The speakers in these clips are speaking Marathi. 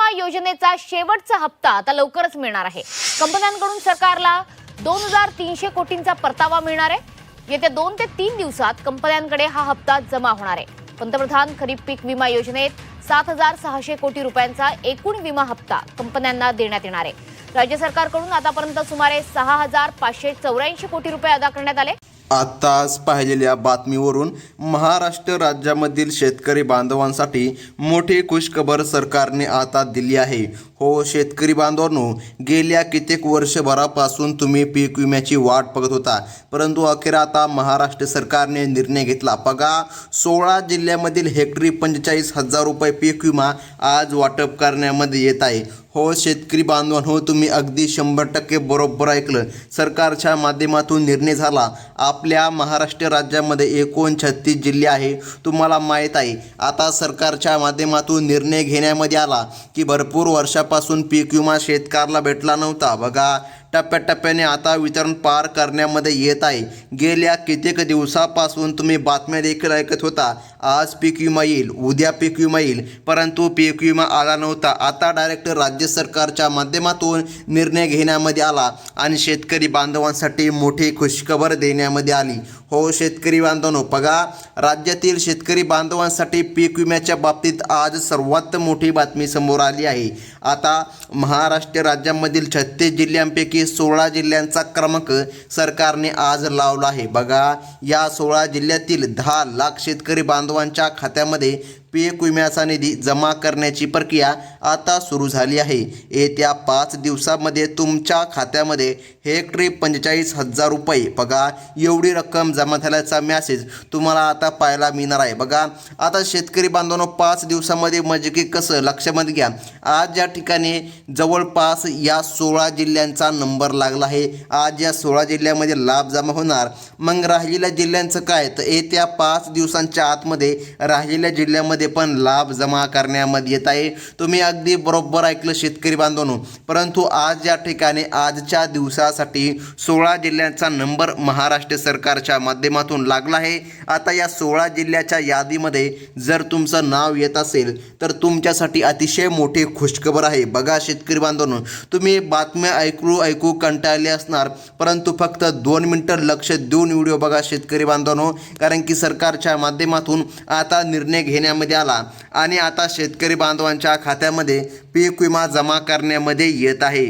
विमा योजनेचा शेवटचा हप्ता आता लवकरच मिळणार आहे। कंपन्यांकडून सरकारला 2300 कोटींचा परतावा मिळणार आहे। येत्या 2 ते 3 दिवसात कंपन्यांकडे हा हप्ता जमा होणार आहे। पंतप्रधान खरीप पीक विमा योजनेत 7600 कोटी रुपयांचा एकूण विमा हप्ता कंपन्यांना देण्यात येणार आहे। राज्य सरकारकडून आतापर्यंत सुमारे 6584 कोटी रुपये अदा करण्यात आले। आताच पाहिलेल्या बातमीवरून महाराष्ट्र राज्यामधील शेतकरी बांधवांसाठी मोठी खुशखबर सरकारने आता दिली आहे। हो शेतकरी बांधवांनो, गेल्या कित्येक वर्षभरापासून तुम्ही पीक विम्याची वाट बघत होता, परंतु अखेर आता महाराष्ट्र सरकारने निर्णय घेतला। बघा, 16 जिल्ह्यामधील हेक्टरी 45,000 रुपये पीक विमा आज वाटप करण्यामध्ये येत आहे। हो शेतकरी बांधवांनो, तुम्ही अगदी 100% बरोबर ऐकलं। सरकारच्या माध्यमातून निर्णय झाला। आपल्या महाराष्ट्र राज्यामध्ये एकूण 36 जिल्हे आहे। तुम्हाला माहीत आहे, आता सरकारच्या माध्यमातून निर्णय घेण्यामध्ये आला की भरपूर वर्षापासून पीक विमा शेतकऱ्याला भेटला नव्हता। बघा, टप्प्याटप्प्याने आता वितरण पार करण्यामध्ये येत आहे। गेल्या कित्येक दिवसापासून तुम्ही बातम्या देखील ऐकत होता, आज पीक विमा येईल, उद्या पीक विमा येईल, परंतु पीक विमा आला नव्हता। आता डायरेक्ट राज्य सरकारच्या माध्यमातून निर्णय घेण्यामध्ये आला आणि शेतकरी बांधवांसाठी मोठी खुशखबर देण्यामध्ये आली। हो शेतकरी बांधवांनो, बघा, राज्यातील शेतकरी बांधवांसाठी पीक विम्याच्या बाबतीत आज सर्वात मोठी बातमी समोर आली आहे। आता महाराष्ट्र राज्यामधील 36 जिल्ह्यांपैकी 16 जिल्ह्यांचा क्रमांक सरकारने आज लावला आहे। बघा, या 16 जिल्ह्यातील 10 लाख शेतकरी बांधवांच्या खात्यामध्ये पीक विम्याचा निधी जमा करण्याची प्रक्रिया आता सुरू झाली आहे। येत्या 5 दिवसामध्ये तुमच्या खात्यामध्ये हेक्टरी 45,000 रुपये, बघा, एवढी रक्कम जमा झाल्याचा मेसेज तुम्हाला आता पाहायला मिळणार आहे। बघा, आता शेतकरी बांधवांनो, 5 दिवसामध्ये म्हणजे की कसं, लक्षामध्ये घ्या, आज या ठिकाणी जवळपास या 16 जिल्ह्यांचा नंबर लागला आहे। आज या 16 जिल्ह्यामध्ये लाभ जमा होणार। मग राहिलेल्या जिल्ह्यांचं काय, तर येत्या 5 दिवसांच्या आतमध्ये राहिलेल्या जिल्ह्यामध्ये पण लाभ जमा करण्यामध्ये येत आहे। तुम्ही अगदी बरोबर ऐकलं शेतकरी बांधवांनो, परंतु आज या ठिकाणी आजच्या दिवसासाठी 16 जिल्ह्यांचा नंबर महाराष्ट्र सरकारच्या माध्यमातून लागला आहे। आता या 16 जिल्ह्याच्या यादीमध्ये जर तुमचं नाव येत असेल तर तुमच्यासाठी अतिशय मोठी खुशखबर आहे। बघा शेतकरी बांधवांनो, तुम्ही बातम्या ऐकू कंटाळले असणार, परंतु फक्त 2 मिनिटं लक्ष देऊन व्हिडिओ बघा शेतकरी बांधवांनो, कारण की सरकारच्या माध्यमातून आता निर्णय घेण्यामध्ये आला आणि आता शेतकरी बांधवांच्या खात्यामध्ये पीक विमा जमा करण्यामध्ये येत आहे।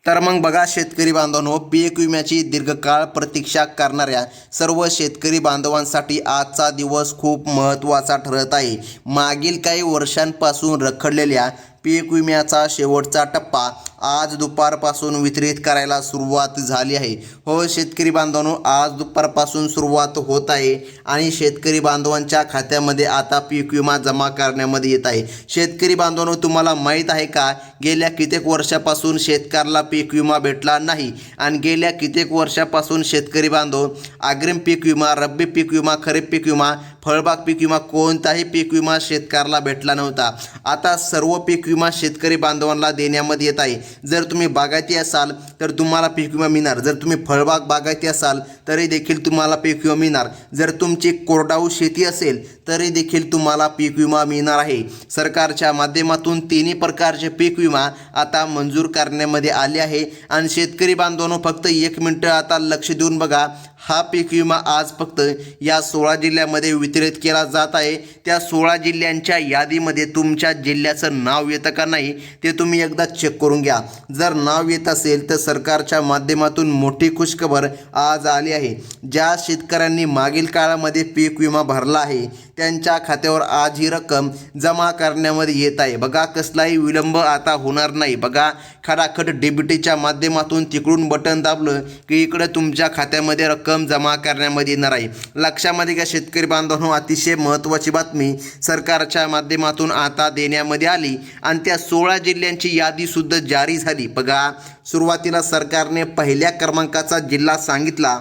तर मग बघा शेतकरी बांधवांनो, पीक विम्याची दीर्घकाळ प्रतीक्षा करणाऱ्या सर्व शेतकरी बांधवांसाठी आजचा दिवस खूप महत्त्वाचा ठरत आहे। मागील काही वर्षांपासून रखडलेल्या पीक विम्याचा शेवटचा टप्पा आज दुपारपासून वितरित करायला सुरुवात झाली आहे। हो शेतकरी बांधवांनो, आज दुपारपासून सुरुवात होत आहे आणि शेतकरी बांधवांच्या खात्यामध्ये आता पीक विमा जमा करण्यामध्ये येत आहे। शेतकरी बांधवांनो, तुम्हाला माहीत आहे का, गेल्या कित्येक वर्षापासून शेतकऱ्याला पीक विमा भेटला नाही आणि गेल्या कित्येक वर्षापासून शेतकरी बांधव अग्रिम पीक विमा, रब्बी पीक विमा, खरीप पीक विमा, फळबाग पीक विमा, कोणताही पीक विमा शेतकऱ्याला भेटला नव्हता। आता सर्व पीक विमा शेतकरी बांधवांना देण्यामध्ये येत आहे। जर तुम्ही बागायती असाल तर तुम्हाला पीक विमा मिळणार, जर तुम्ही फळबाग बागायती असाल तरी देखील तुम्हाला पीक विमा मिळणार, जर तुमची कोरडाऊ शेती असेल तरी देखील तुम्हाला पीक विमा मिळणार आहे। सरकारच्या माध्यमातून तिन्ही प्रकारचे पीक विमा आता मंजूर करण्यामध्ये आले आहे आणि शेतकरी बांधवांनो, फक्त 1 मिनिट आता लक्ष देऊन बघा, हा पीक विमा आज फक्त या 16 जिल्ह्यामध्ये वितरित केला जात आहे। त्या 16 जिल्ह्यांच्या यादीमध्ये तुमच्या जिल्ह्याचं नाव येतं का नाही ते तुम्ही एकदा चेक करून घ्या। जर नाव येत असेल तर सरकारच्या माध्यमातून मोठी खुशखबर आज आली आहे। ज्या शेतकऱ्यांनी मागील काळामध्ये पीक विमा भरला आहे त्यांच्या खात्यावर आज ही रक्कम जमा करण्यामध्ये येत आहे। बघा, कसलाही विलंब आता होणार नाही। बघा, खडाखड डीबीटीच्या माध्यमातून तिकडून बटन दाबलं की इकडे तुमच्या खात्यामध्ये रक्कम जमा करण्यामध्ये येणार आहे। लक्षामध्ये घ्या शेतकरी बांधवांनो, अतिशय महत्त्वाची बातमी सरकारच्या माध्यमातून आता देण्यामध्ये आली आणि त्या 16 जिल्ह्यांची यादी सुद्धा जारी झाली। बघा, सुरुवातीला सरकारने पहिल्या क्रमांकाचा जिल्हा सांगितला,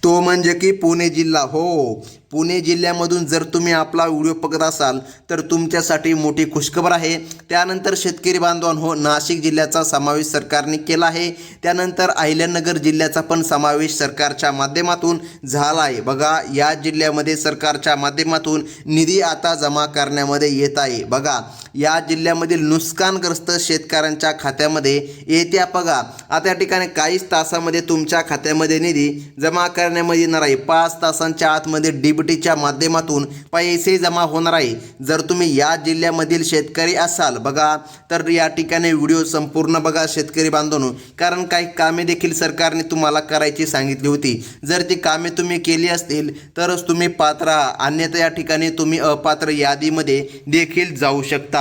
तो म्हणजे की पुणे जिल्हा। हो, पुणे जिल्ह्यामधून जर तुम्ही आपला व्हिडिओ बघत असाल तर तुमच्यासाठी मोठी खुशखबर आहे। त्यानंतर शेतकरी बांधवांनो, नाशिक जिल्ह्याचा समावेश सरकारने केला आहे। त्यानंतर अहिल्यानगर जिल्ह्याचा पण समावेश सरकारच्या माध्यमातून झाला आहे। बघा, या जिल्ह्यामध्ये सरकारच्या माध्यमातून निधी आता जमा करण्यामध्ये येत आहे। बघा, या जिल्ह्यामधील नुकसानग्रस्त शेतकऱ्यांच्या खात्यामध्ये येत्या बघा आता या ठिकाणी काहीच तासामध्ये तुमच्या खात्यामध्ये निधी जमा करण्यामध्ये येणार आहे। 5 तासांच्या आतमध्ये डीबीटीच्या माध्यमातून पैसे जमा होणार आहे। जर तुम्ही या जिल्ह्यामधील शेतकरी असाल बघा तर या ठिकाणी व्हिडिओ संपूर्ण बघा शेतकरी बांधवांनो, कारण काही कामे देखील सरकारने तुम्हाला करायची सांगितली होती। जर ती कामे तुम्ही केली असतील तरच तुम्ही पात्र आहात, अन्यथा या ठिकाणी तुम्ही अपात्र यादीमध्ये देखील जाऊ शकता।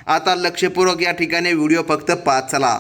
आता लक्षपूर्वक या ठिकाणी व्हिडिओ फक्त पाहत चला।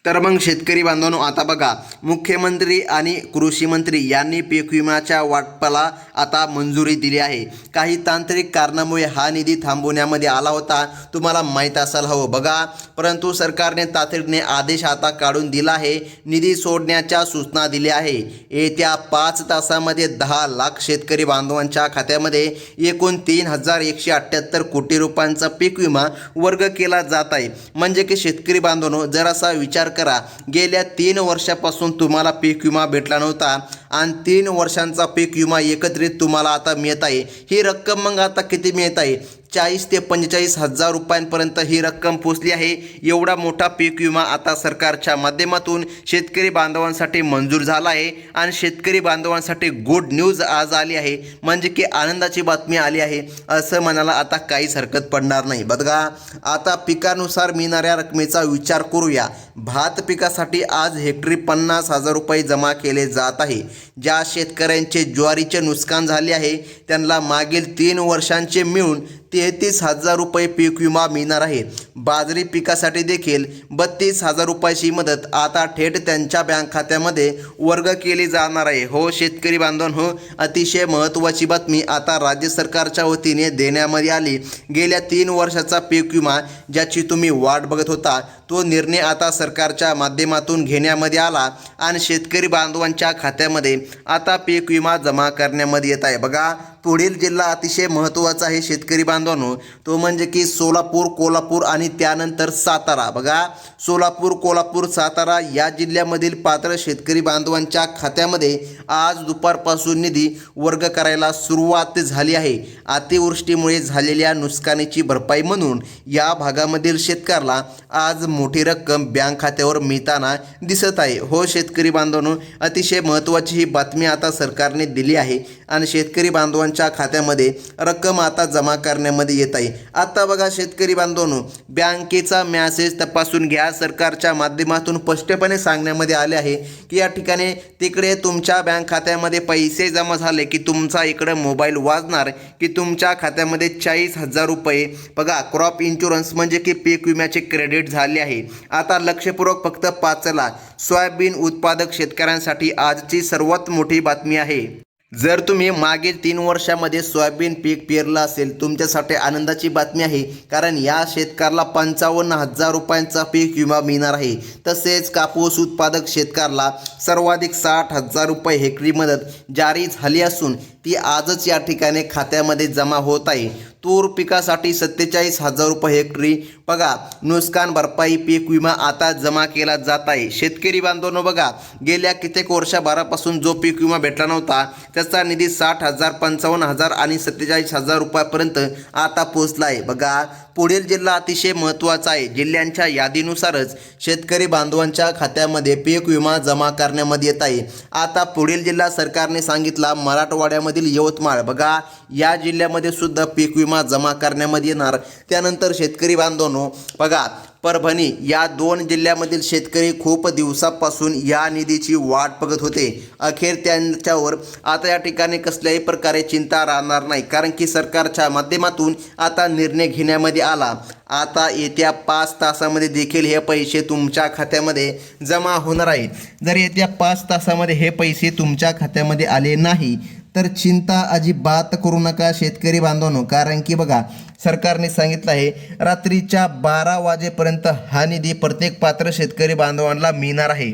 तर मग शेतकरी बांधवांनो, आता बघा, मुख्यमंत्री आणि कृषी मंत्री यांनी पीक विम्याच्या वाटपाला आता मंजुरी दिली आहे। काही तांत्रिक कारणामुळे हा निधी थांबवण्यामध्ये आला होता, तुम्हाला माहीत असायला हवं बघा, परंतु सरकारने तातडीने आदेश आता काढून दिला आहे, निधी सोडण्याच्या सूचना दिल्या आहे। येत्या 5 तासामध्ये 10 लाख शेतकरी बांधवांच्या खात्यामध्ये एकूण 3,178 कोटी रुपयांचा पीक विमा वर्ग केला जात आहे। म्हणजे की शेतकरी बांधवांनो, जर असा विचार करा, गेल्या 3 वर्षापासून तुम्हाला पीक विमा भेटला नव्हता आणि 3 वर्षांचा पीक विमा एकत्रित तुम्हाला आता मिळत आहे। ही रक्कम मग आता किती मिळत आहे? 40 ते 45 हजार रुपयांपर्यंत ही रक्कम पोचली आहे। एवढा मोठा पीक विमा आता सरकारच्या माध्यमातून शेतकरी बांधवांसाठी मंजूर झाला आहे आणि शेतकरी बांधवांसाठी गुड न्यूज आज आली आहे, म्हणजे की आनंदाची बातमी आली आहे असं म्हणायला आता काहीच हरकत पडणार नाही। बघा, आता पिकानुसार मिळणाऱ्या रकमेचा विचार करूया। भात पिकासाठी आज हेक्टरी 50,000 रुपये जमा केले जात आहे। ज्या शेतकऱ्यांचे ज्वारीचे नुकसान झाले आहे त्यांना मागील 3 वर्षांचे मिळून 33,000 रुपये पीक विमा मिळणार आहे। बाजरी पिकासाठी देखील 32,000 रुपयाची मदत आता थेट त्यांच्या बँक खात्यामध्ये वर्ग केली जाणार आहे। हो शेतकरी बांधवांनो, अतिशय महत्त्वाची बातमी आता राज्य सरकारच्या वतीने देण्यामध्ये आली। गेल्या 3 वर्षाचा पीक विमा ज्याची तुम्ही वाट बघत होता तो निर्णय आता सरकारच्या माध्यमातून घेण्यामध्ये आला आणि शेतकरी बांधवांच्या खात्यामध्ये आता पीक विमा जमा करण्यामध्ये येत आहे। बघा, पुढील जिल्हा अतिशय महत्त्वाचा आहे शेतकरी बांधवांनो, तो म्हणजे की सोलापूर, कोल्हापूर आणि त्यानंतर सातारा। बघा, सोलापूर, कोल्हापूर, सातारा या जिल्ह्यामधील पात्र शेतकरी बांधवांच्या खात्यामध्ये आज दुपारपासून निधी वर्ग करायला सुरुवात झाली आहे। अतिवृष्टीमुळे झालेल्या नुकसानीची भरपाई म्हणून या भागामधील शेतकऱ्याला आज मोठी रक्कम बँक खात्यावर मिळताना दिसत आहे। हो शेतकरी बांधवांनो, अतिशय महत्त्वाची ही बातमी आता सरकारने दिली आहे आणि शेतकरी बांधवांच्या खात्यामध्ये रक्कम आता जमा करण्यामध्ये येत आहे। आता बघा शेतकरी बांधवांनो, बँकेचा मेसेज तपासून घ्या। सरकारच्या माध्यमातून स्पष्टपणे सांगण्यामध्ये आले आहे की या ठिकाणी तिकडे तुमच्या बँक खात्यामध्ये पैसे जमा झाले की तुमचा इकडे मोबाईल वाजणार की तुमच्या खात्यामध्ये 40,000 रुपये बघा क्रॉप इन्शुरन्स म्हणजे की पीक विम्याचे क्रेडिट झाले आहे। आता लक्षपूर्वक फक्त पाचला सोयाबीन उत्पादक शेतकऱ्यांसाठी आजची सर्वात मोठी बातमी आहे। जर तुम्ही मागील 3 वर्षामध्ये सोयाबीन पीक पेरलं असेल तुमच्यासाठी आनंदाची बातमी आहे, कारण या शेतकऱ्याला 55,000 रुपयांचा पीक विमा मिळणार आहे। तसेच कापूस उत्पादक शेतकऱ्याला सर्वाधिक 60,000 रुपये हेक्टरी मदत जारी झाली असून ती आजच या ठिकाणी खात्यामध्ये जमा होत आहे। तूर पिकासाठी 47,000 रुपये हेक्टरी बघा नुकसान भरपाई पीक विमा आता जमा केला जात आहे। शेतकरी बांधवांनो, बघा गेल्या कित्येक वर्षभरापासून जो पीक विमा भेटला नव्हता त्याचा निधी 60,000, 55,000 आणि 47,000 रुपयापर्यंत आता पोहोचला आहे। बघा, पुढील जिल्हा अतिशय महत्त्वाचा आहे। जिल्ह्यांच्या यादीनुसारच शेतकरी बांधवांच्या खात्यामध्ये पीक विमा जमा करण्यामध्ये येत आहे। आता पुढील जिल्हा सरकारने सांगितला मराठवाड्यामधील यवतमाळ। बघा, या जिल्ह्यामध्ये सुद्धा पीक विमा जमा करण्यामध्ये येणार। त्यानंतर शेतकरी बांधवांनो, बघा परभणी या 2 जिल्ह्यामधील शेतकरी खूप दिवसापासून या निधीची वाट बघत होते। अखेर त्यांच्यावर आता या ठिकाणी कसल्याही प्रकारे चिंता राहणार नाही, कारण की सरकारच्या माध्यमातून आता निर्णय घेण्यामध्ये आला। आता येत्या 5 तासामध्ये देखील हे पैसे तुमच्या खात्यामध्ये जमा होणार आहे। जर येत्या 5 तासामध्ये हे पैसे तुमच्या खात्यामध्ये आले नाही तर चिंता अजिबात करू नका शेतकरी बांधवांनो, कारण की बघा सरकारने सांगितलं आहे रात्रीच्या 12 वाजेपर्यंत हा निधी प्रत्येक पात्र शेतकरी बांधवांना मिळणार आहे।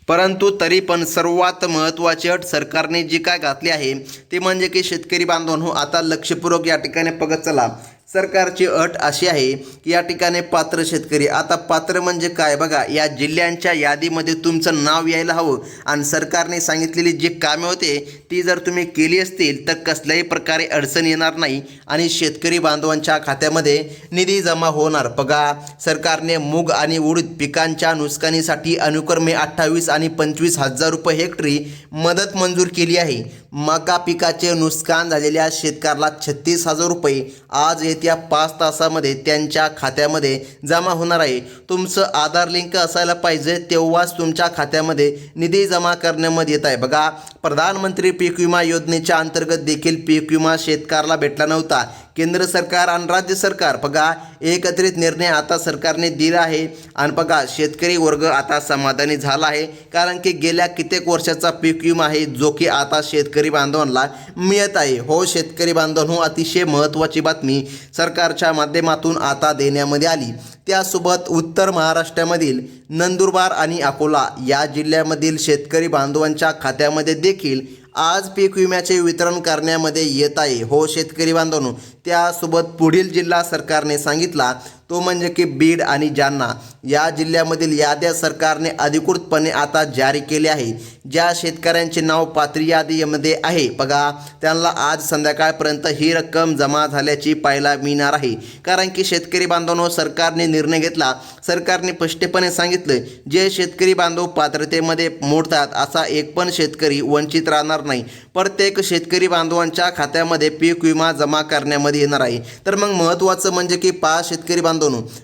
परंतु तरी पण सर्वात महत्त्वाची अट सरकारने जी काय घातली आहे ती म्हणजे की शेतकरी बांधवांनो, आता लक्षपूर्वक या ठिकाणी बघत चला. सरकारची अट अशी आहे की या ठिकाणी पात्र शेतकरी, आता पात्र म्हणजे काय बघा, या जिल्ह्यांच्या यादीमध्ये तुमचं नाव यायला हवं आणि सरकारने सांगितलेली जी कामे होते ती जर तुम्ही केली असतील तर कसल्याही प्रकारे अडचण येणार नाही आणि शेतकरी बांधवांच्या खात्यामध्ये निधी जमा होणार. बघा, सरकारने मूग आणि उडीद पिकांच्या नुकसानीसाठी अनुक्रमे 28 आणि 25,000 रुपये हेक्टरी मदत मंजूर केली आहे. मका पिकाचे नुकसान झालेल्या शेतकऱ्याला 36,000 रुपये आज येत्या 5 तासामध्ये त्यांच्या खात्यामध्ये जमा होणार आहे. तुमचं आधार लिंक असायला पाहिजे, तेव्हाच तुमच्या खात्यामध्ये निधी जमा करण्यामध्ये येत आहे. बघा, प्रधानमंत्री पीक विमा योजनेच्या अंतर्गत देखील पीक विमा शेतकऱ्याला भेटला नव्हता. केंद्र सरकार आणि राज्य सरकार बघा एकत्रित निर्णय आता सरकारने दिला आहे आणि बघा शेतकरी वर्ग आता समाधानी झाला आहे, कारण की गेल्या कित्येक वर्षाचा पीक विमा आहे जो की आता शेतकरी बांधवांना मिळत आहे. हो शेतकरी बांधवांनो, अतिशय महत्त्वाची बातमी सरकारच्या माध्यमातून आता देण्यामध्ये आली. त्यासोबत उत्तर महाराष्ट्रामधील नंदुरबार आणि अकोला या जिल्ह्यामधील शेतकरी बांधवांच्या खात्यामध्ये देखील आज पीक विम्याचे वितरण करण्यामध्ये येत आहे. हो शेतकरी बांधवांनो, त्यासोबत पुढील जिल्हा सरकारने सांगितला तो म्हणजे की बीड आणि जालना या जिल्ह्यामधील याद्या सरकारने अधिकृतपणे आता जारी केले आहे. ज्या शेतकऱ्यांचे नाव पात्र यादीमध्ये आहे बघा त्यांना आज संध्याकाळपर्यंत ही रक्कम जमा झाल्याची पाहायला मिळणार आहे. कारण की शेतकरी बांधवांनो, सरकारने निर्णय घेतला, सरकारने स्पष्टपणे सांगितलं जे शेतकरी बांधव पात्रतेमध्ये मोडतात असा एक पण शेतकरी वंचित राहणार नाही. प्रत्येक शेतकरी बांधवांच्या खात्यामध्ये पीक विमा जमा करण्यामध्ये येणार आहे. तर मग महत्त्वाचं म्हणजे की शेतकरी बांधवांनो,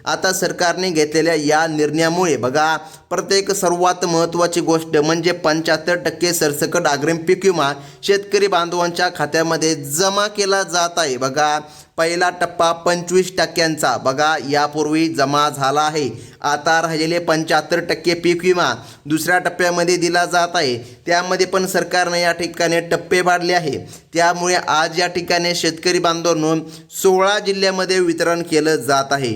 आता सरकारने घेतलेल्या या निर्णयामुळे बघा प्रत्येक सर्वात महत्त्वाची गोष्ट म्हणजे 75% सरसकट अग्रिम पीक विमा शेतकरी बांधवांच्या खात्यामध्ये जमा केला जात आहे. बघा, पहिला टप्पा 25% बघा यापूर्वी जमा झाला आहे. आता राहिलेले 75% पीक विमा दुसऱ्या टप्प्यामध्ये दिला जात आहे. त्यामध्ये पण सरकारने या ठिकाणी टप्पे वाढले आहे. त्यामुळे आज या ठिकाणी शेतकरी बांधवांनो 16 जिल्ह्यामध्ये वितरण केलं जात आहे.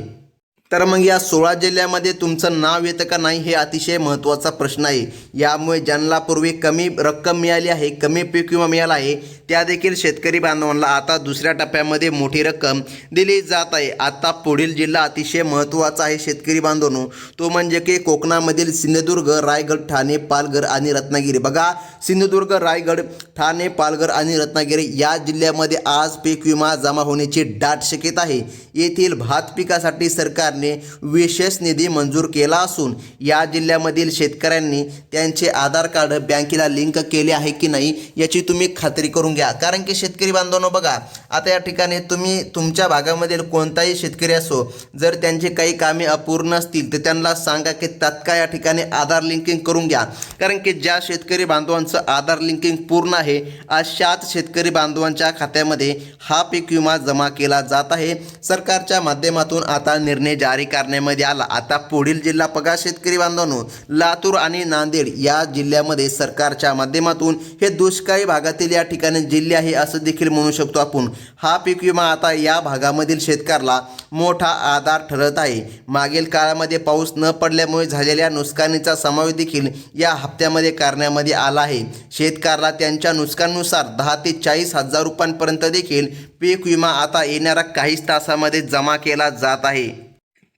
तर मग या 16 जिल्ह्यामध्ये तुमचं नाव येतं का नाही हे अतिशय महत्त्वाचा प्रश्न आहे. यामुळे ज्यांना पूर्वी कमी रक्कम मिळाली आहे, कमी पीक विमा मिळाला आहे, त्या देखील शेतकरी बांधवांना आता दुसऱ्या टप्प्यामध्ये मोठी रक्कम दिली जात आहे. आता पुढील जिल्हा अतिशय महत्त्वाचा आहे शेतकरी बांधवांनो, तो म्हणजे की कोकणामधील सिंधुदुर्ग, रायगड, ठाणे, पालघर आणि रत्नागिरी. बघा, सिंधुदुर्ग, रायगड, ठाणे, पालघर आणि रत्नागिरी या जिल्ह्यामध्ये आज पीक विमा जमा होण्याची दाट शक्यता आहे. येथील भात पिकासाठी सरकारने विशेष निधी मंजूर केला असून या जिल्ह्यामधील शेतकऱ्यांनी त्यांचे आधार कार्ड बँकेला लिंक केले आहे की नाही याची तुम्ही खात्री करून घ्या. कारण की शेतकरी बांधवांनो बघा, आता या ठिकाणी तुम्ही तुमच्या भागामधील कोणताही शेतकरी असो, जर त्यांचे काही कामे अपूर्ण असतील तर त्यांना सांगा की तात्काळ या ठिकाणी आधार लिंकिंग करून घ्या. कारण की ज्या शेतकरी बांधवांचं आधार लिंकिंग पूर्ण आहे अशाच शेतकरी बांधवांच्या खात्यामध्ये हा पीक विमा जमा केला जात आहे. सरकारच्या माध्यमातून आता निर्णय जारी करण्यामध्ये आला. आता पुढील जिल्हा बघा शेतकरी बांधवांनो, लातूर आणि नांदेड या जिल्ह्यामध्ये सरकारच्या माध्यमातून हे दुष्काळी भागातील या ठिकाणी जिल्हे आहे असं देखील म्हणू शकतो आपण. हा पीक विमा आता या भागामधील शेतकऱ्याला मोठा आधार ठरत आहे. मागील काळामध्ये पाऊस न पडल्यामुळे झालेल्या नुकसानीचा समावेश देखील या हप्त्यामध्ये करण्यामध्ये आला आहे. शेतकऱ्याला त्यांच्या नुकसानीनुसार 10 ते 40,000 रुपयांपर्यंत देखील पीक विमा आता येणाऱ्या काहीच तासामध्ये जमा केला जात आहे.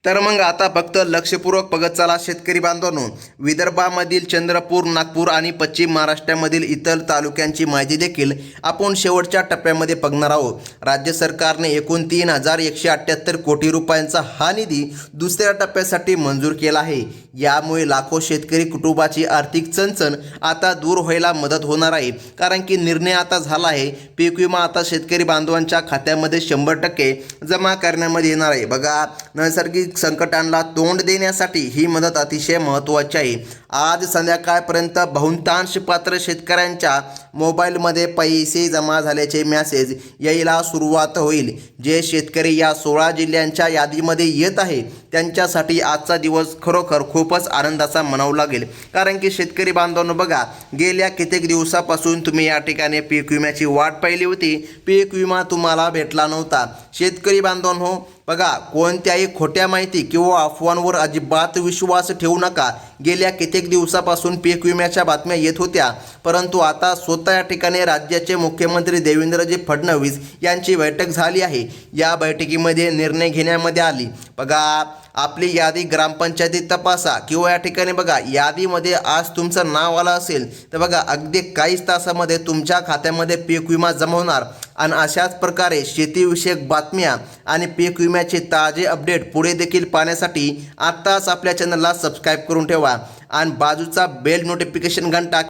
तर मग आता फक्त लक्षपूर्वक बघत चला शेतकरी बांधवांनो, विदर्भामधील चंद्रपूर, नागपूर आणि पश्चिम महाराष्ट्रामधील इतर तालुक्यांची माहिती देखील आपण शेवटच्या टप्प्यामध्ये बघणार आहोत. राज्य सरकारने एकूण 3,178 कोटी रुपयांचा हा निधी दुसऱ्या टप्प्यासाठी मंजूर केला आहे. यामुळे लाखो शेतकरी कुटुंबाची आर्थिक चणचण आता दूर व्हायला मदत होणार आहे. कारण की निर्णय आता झाला आहे, पीक विमा आता शेतकरी बांधवांच्या खात्यामध्ये 100% जमा करण्यामध्ये येणार आहे. बघा, नैसर्गिक संकटांना तोंड देण्यासाठी ही मदत अतिशय महत्त्वाची आहे. आज संध्याकाळपर्यंत बहुतांश पात्र शेतकऱ्यांच्या मोबाईलमध्ये पैसे जमा झाल्याचे मेसेज यायला सुरुवात होईल. जे शेतकरी या 16 जिल्ह्यांच्या यादीमध्ये येत आहे त्यांच्यासाठी आजचा दिवस खरोखर खूपच आनंदाचा म्हणावा लागेल. कारण की शेतकरी बांधवांनो बघा, गेल्या कित्येक दिवसापासून तुम्ही या ठिकाणी पीक विम्याची वाट पाहिली होती, पीक विमा तुम्हाला भेटला नव्हता. शेतकरी बांधवांनो बघा, कोणत्याही खोट्या माहिती किंवा अफवांवर अजिबात विश्वास ठेवू नका. गेल्या कित्येक दिवसापासून पीक विम्याच्या बातम्या येत होत्या, परंतु आता स्वतः या ठिकाणी राज्याचे मुख्यमंत्री देवेंद्रजी फडणवीस यांची बैठक झाली आहे. या बैठकीमध्ये निर्णय घेण्यामध्ये आली. बघा, आपली यादी ग्रामपंचायतीत तपासा किंवा या ठिकाणी बघा यादीमध्ये आज तुमचं नाव आलं असेल तर बघा अगदी काहीच तासामध्ये तुमच्या खात्यामध्ये पीक विमा जमा होणार. आणि अशाच प्रकारे शेतीविषयक बातम्या आणि पीक विम्याचे ताजे अपडेट पुढे देखील पाहण्यासाठी आत्ताच आपल्या चॅनलला सबस्क्राईब करून ठेवा आणि बाजूचा बेल नोटिफिकेशन घंटा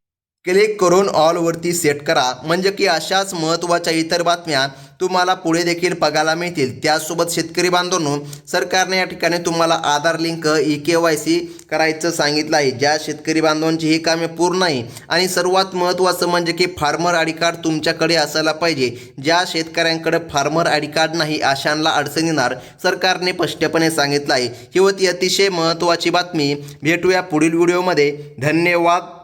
क्लिक करून ऑलवरती सेट करा, म्हणजे की अशाच महत्त्वाच्या इतर बातम्या तुम्हाला पुढे देखील बघायला मिळतील. त्यासोबत शेतकरी बांधवांनो, सरकारने या ठिकाणी तुम्हाला आधार लिंक EKYC करायचं सांगितलं आहे. ज्या शेतकरी बांधवांची ही कामे पूर्ण आहे आणि सर्वात महत्त्वाचं म्हणजे की फार्मर आय डी कार्ड तुमच्याकडे असायला पाहिजे. ज्या शेतकऱ्यांकडे फार्मर आय डी कार्ड नाही अशांना अडचण येणार, सरकारने स्पष्टपणे सांगितलं आहे. ही होती अतिशय महत्त्वाची बातमी. भेटूया पुढील व्हिडिओमध्ये. धन्यवाद.